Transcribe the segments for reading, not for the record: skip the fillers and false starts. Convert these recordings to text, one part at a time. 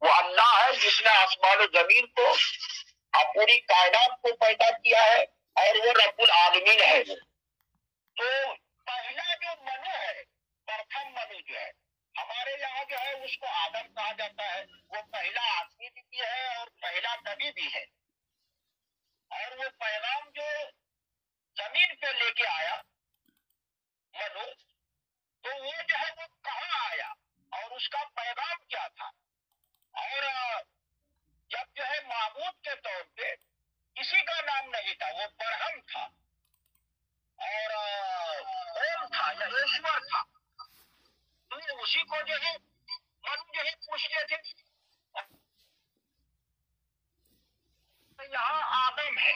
وہ اللہ ہے جس نے آسمان و زمین کو اور پوری کائنات کو پیدا کیا ہے، اور وہ رب العالمین ہے۔ وہ تو پہلا جو منو ہے، پرتھم منو جو ہے ہمارے یہاں جو ہے اس کو آدم کہا جاتا ہے۔ وہ پہلا آدمی بھی ہے اور پہلا نبی بھی ہے، اور وہ پیغام جو زمین پہ لے کے آیا منو، تو وہ جو ہے وہ کہاں آیا اور اس کا پیغام کیا تھا۔ اور جب جو ہے معبود کے طور پہ کسی کا نام نہیں تھا، وہ برہم تھا اور اوم تھا یا ایشور تھا، تو اسی کو جو ہے من جو ہے پوچھتے تھے۔ یہاں آدم ہے،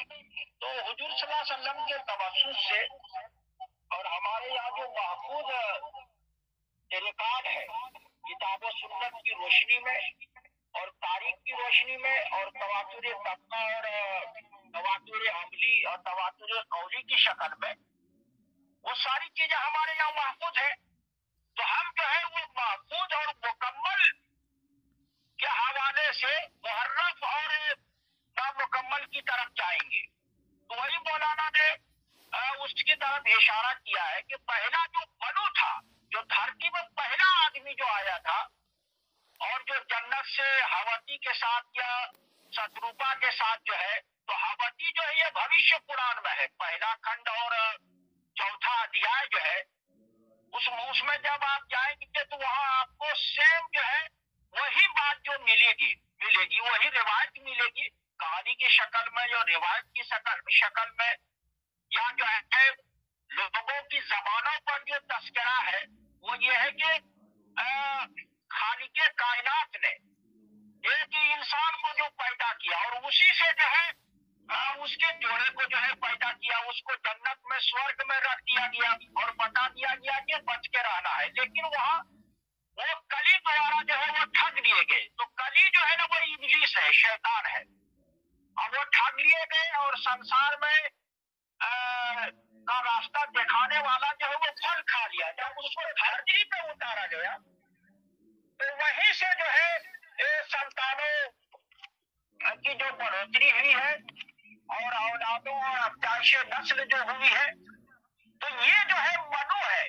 تو حضور صلی اللہ علیہ وسلم کے توسط سے اور ہمارے یہاں جو محفوظ ریکارڈ ہے کتاب و سنت کی روشنی میں اور تاریخ کی روشنی میں اور تواتر طبقہ اور تواتر عملی اور تواتر قولی کی شکل میں، وہ ساری چیزیں ہمارے یہاں محفوظ ہیں۔ تو ہم جو ہے وہ محفوظ اور مکمل کے حوالے سے محرف اور نامکمل کی طرف جائیں گے۔ تو وہی مولانا نے اس کی طرف اشارہ کیا ہے کہ پہلا جو منو تھا، جو دھرتی میں پہلا آدمی جو آیا تھا، اور جو جنت سے حوتی کے ساتھ یا ستروپا کے ساتھ جو ہے، تو حوتی جو ہے یہ بھوشیہ پران میں ہے، پہلا کھنڈ اور چوتھا ادھیائے جو ہے اس میں جب آپ جائیں گے تو وہاں آپ کو سیم جو ہے وہی بات جو ملے گی وہی روایت ملے گی، کہانی کی شکل میں یا روایت کی شکل میں، یا جو ہے لوگوں کی زبانوں پر جو تذکرہ ہے وہ یہ ہے کہ خالق کائنات نے ایک ہی انسان کو جو پیدا کیا اور اسی سے جو ہے اس کے جوڑے کو جو ہے پیدا کیا، اس کو جنت میں سورگ میں رکھ دیا گیا اور بتا دیا گیا کہ بچ کے رہنا ہے۔ لیکن وہاں وہ کلی دوارا جو ہے وہ ٹھگ لیے گئے، تو کلی جو ہے نا وہ ابلیس ہے، شیطان ہے، اور وہ ٹھگ لیے گئے اور سنسار میں کا راستہ دکھانے والا جو ہے وہ پھل کھا لیا۔ جب اس کو دھرتی پہ اتارا گیا تو وہیں سے جو ہے سنتانوں کی جو بڑھوتری ہوئی ہے اور اولادوں اور افزائش نسل جو ہوئی ہے، تو یہ جو ہے منو ہے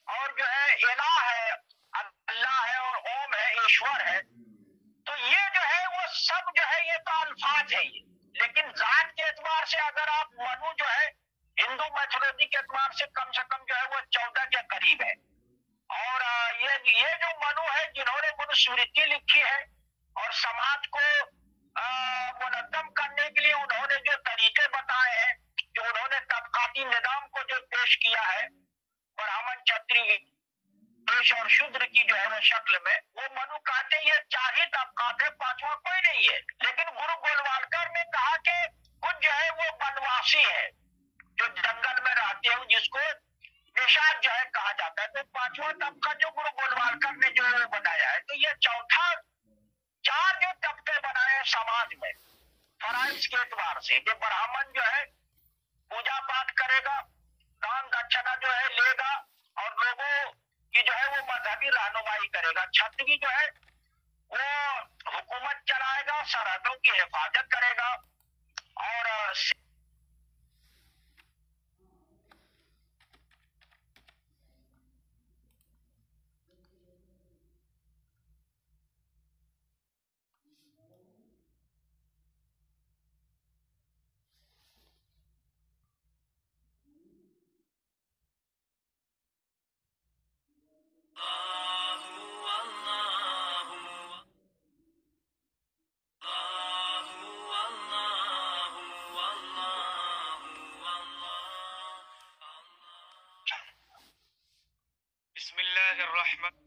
اور جو ہے الہ ہے، اللہ ہے اور اوم ہے، ایشور ہے۔ تو یہ جو ہے وہ سب جو ہے یہ تو الفاظ ہے، یہ لیکن ذات کے اعتبار سے اگر آپ منو جو ہے ہندو میتھولوجی کے اعتبار سے کم جو ہے وہ 14 کے قریب ہے۔ اور یہ جو منو ہے جنہوں نے منوسمرتی لکھی ہے اور سماج کو منظم کرنے کے لیے انہوں نے جو طریقے بتائے ہیں، جو انہوں نے طبقاتی نظام کو جو پیش کیا ہے برہمن چھتری پیش اور شودر کی جو ہے وہ شکل میں، وہ منو کہتے ہیں یہ 4 ہی طبقات ہے، 5واں کوئی نہیں ہے۔ لیکن گرو گولوالکر نے کہا کہ کچھ جو ہے وہ بنواسی ہے جو جنگل میں رہتے ہیں، جس کو نشاد جو ہے کہا جاتا ہے۔ تو 5واں طبقہ جو گرو گولوالکر نے جو بنایا ہے، تو یہ چوتھا 4 جو طبقے بنائے ہیں سماج میں فرائض کے اعتبار سے، کہ برہمن جو ہے پوجا پاٹ کرے گا، دان دکشنا جو ہے لے گا اور لوگوں کی جو ہے وہ مذہبی رہنمائی کرے گا، چھتری جو ہے وہ حکومت چلائے گا، سرحدوں کی حفاظت کرے گا، اور بسم اللہ الرحمن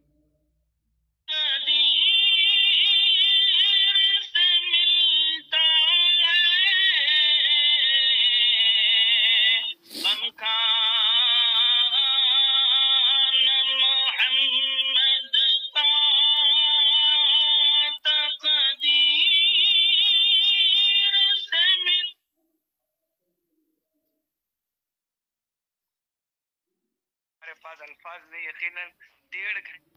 الفاظ میں یقیناً 1.5 گھنٹے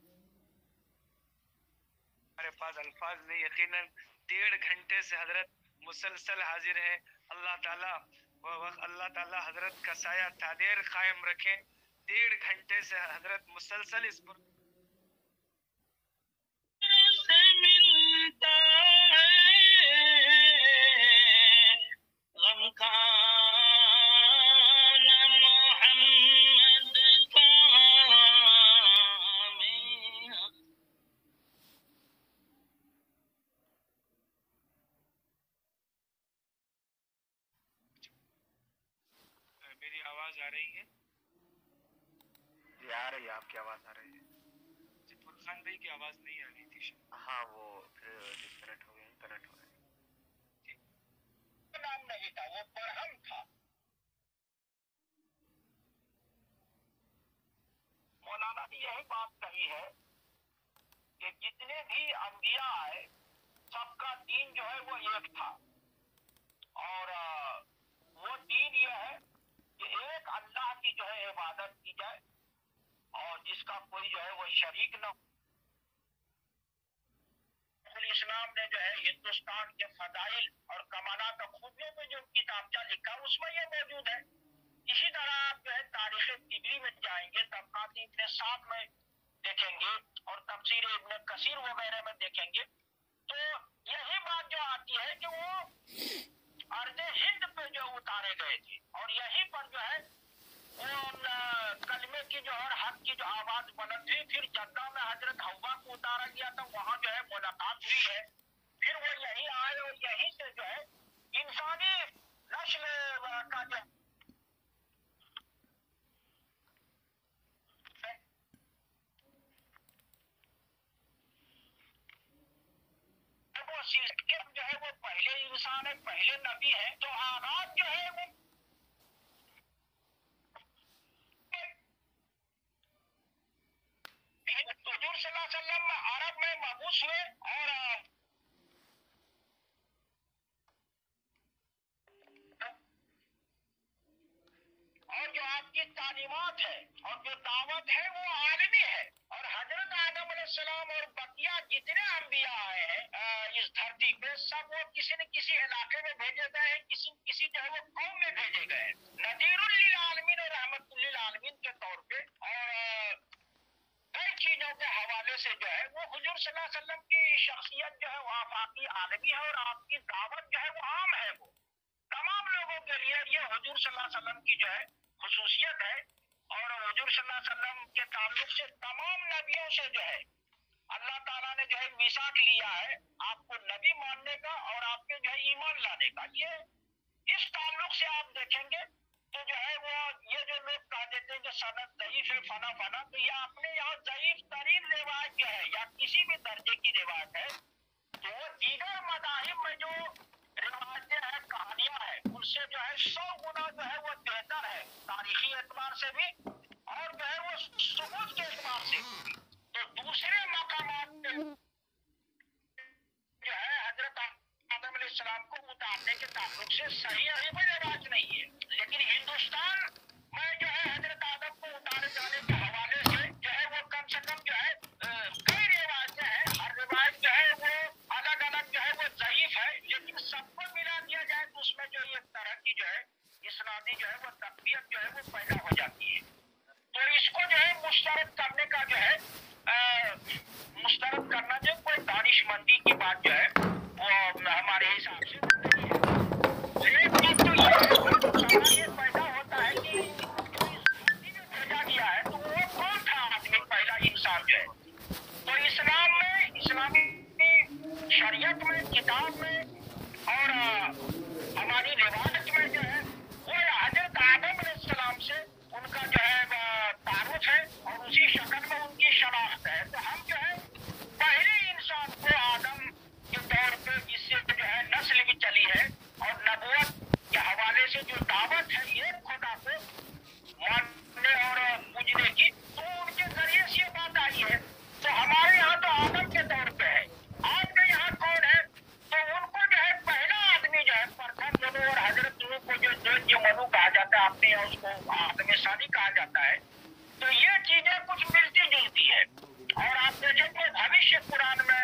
ہمارے پاس الفاظ نہیں. یقیناً 1.5 گھنٹے سے حضرت مسلسل حاضر ہیں. اللہ تعالیٰ حضرت کا سایہ تادیر قائم رکھیں. 1.5 گھنٹے سے حضرت مسلسل اس پر سے ملتا ہے غم خان محمد کا میری آواز آ رہی ہے؟ جی آ رہی ہے، آپ کی آواز آ رہی ہے. جی فرقان بھائی کی آواز نہیں آ رہی تھی. ہاں وہ پھر ڈسکنیکٹ ہو گئے، کنیکٹ ہو گئے. نام نہیں تھا، وہ برہم تھا. مولانا نے یہی بات کہی ہے کہ جتنے بھی انبیاء آئے سب کا دین جو ہے وہ ایک تھا، اور وہ دین یہ ہے کہ ایک اللہ کی جو ہے عبادت کی جائے اور جس کا کوئی جو ہے وہ شریک نہ ہو. اسلام نے جو ہے ہندوستان کے فضائل اور کمالات اور خوبیوں میں جو کتابچہ لکھا اس میں یہ موجود ہے. اسی طرح آپ جو ہے تاریخ طبری میں جائیں گے، طبقات ابن سعد میں دیکھیں گے اور تفسیر ابن کثیر وغیرہ میں دیکھیں گے، تو یہی بات جو آتی ہے کہ وہ ارض ہند پہ جو اتارے گئے تھے اور یہیں پر جو ہے وہ کلمے کی جو اور حق کی جو آواز بلند ہوئی. پھر جدہ میں حضرت حوا کو اتارا گیا تھا، وہاں جو ہے ملاقات ہوئی ہے. پھر وہ یہیں آئے اور یہیں سے جو ہے انسانی نسل کا جو جو ہے وہ پہلے انسان ہے، پہلے نبی ہے. تو آغاز جو ہے وہ حضور صلی اللہ علیہ وسلم عرب میں مبعوث ہوئے، اور جو آپ کی تعلیمات ہے اور جو دعوت ہے وہ عالمی ہے. اور حضرت آدم علیہ السلام اور بقیہ جتنے انبیاء آئے ہیں اس دھرتی پہ، سب وہ کسی نہ کسی علاقے میں بھیجے گئے ہیں، کسی جو ہے وہ قوم میں بھیجے گئے ہیں نذیر للعالمین اور رحمت للعالمین کے طور پہ. اور کئی چیزوں کے حوالے سے جو ہے وہ حضور صلی اللہ علیہ وسلم کی شخصیت جو ہے وہ آفاقی عالمی ہے، اور آپ کی دعوت جو ہے وہ عام ہے. وہ تمام لوگوں کے لیے یہ حضور صلی اللہ علیہ وسلم کی جو ہے خصوصیت ہے. اور حضور صلی اللہ علیہ وسلم کے تعلق سے تمام نبیوں سے جو ہے اللہ تعالیٰ نے جو ہے میثاق لیا ہے آپ کو نبی ماننے کا اور آپ کے جو ہے ایمان لانے کا. یہ اس تعلق سے آپ دیکھیں گے تو جو ہے وہ یہ جو لوگ کہہ دیتے ہیں کہ سند ضعیف ہے فنا فنا، تو یہ اپنے یہاں ضعیف ترین روایت جو ہے یا کسی بھی درجے کی روایت ہے، تو وہ دیگر مذاہب میں جو روایتیں ہیں کہانیاں ہیں ان سے جو ہے 100 گنا جو ہے وہ بہتر ہے تاریخی اعتبار سے بھی اور جو ہے وہ ثبوت کے اعتبار سے بھی. تو دوسرے مقامات پہ جو ہے حضرت آدم علیہ السلام کو اتارنے کے تعلق سے صحیح کوئی روایت نہیں ہے، لیکن ہندوستان میں جو ہے حضرت آدم کو اتارے جانے کے حوالے سے جو ہے وہ کم سے کم جو ہے کئی روایتیں ہیں. ہر روایت جو ہے وہ الگ الگ جو ہے وہ ضعیف ہے، لیکن سب کو ملا دیا جائے تو اس میں جو ایک طرح کی جو ہے اسنادی جو ہے وہ تقویت جو ہے وہ پیدا ہو جاتی ہے. تو اس کو جو ہے مشترک کرنے کا جو ہے مشترک کرنا جو کوئی دانش مندی کی بات جو ہے وہ ہمارے حساب سے ایک بات تو یہ سوال یہ پیدا ہوتا ہے کہ جو اس دھرتی میں بھیجا گیا ہے تو وہ کون تھا آدمی، پہلا انسان جو ہے. تو اسلام میں، اسلامی شریعت میں، کتاب میں اور ہماری روایت میں جو ہے وہ حضرت آدم علیہ السلام سے ان کا جو ہے تعارف ہے اور اسی شکل میں ان کی شناخت ہے. تو ہم جو ہے پہلے انسان کو آدم کے طور پہ جس سے جو ہے نسل بھی چلی ہے اور نبوت کے حوالے سے جو دعوت ہے ایک خدا کو ماننے اور پوجنے کی، تو ان کے ذریعے سے یہ بات آئی ہے. تو ہمارے یہاں تو آدم کے طور پہ ہے. آپ کے یہاں کون ہے؟ تو ان کو جو ہے پہلا آدمی جو ہے پرتھم منو اور حضرت نوح کو جو منو کہا جاتا ہے، آپ نے اس کو آدم ثانی کہا جاتا ہے. تو یہ چیزیں کچھ ملتی جلتی ہے. اور آپ دیکھیں کہ بھوشیہ قرآن میں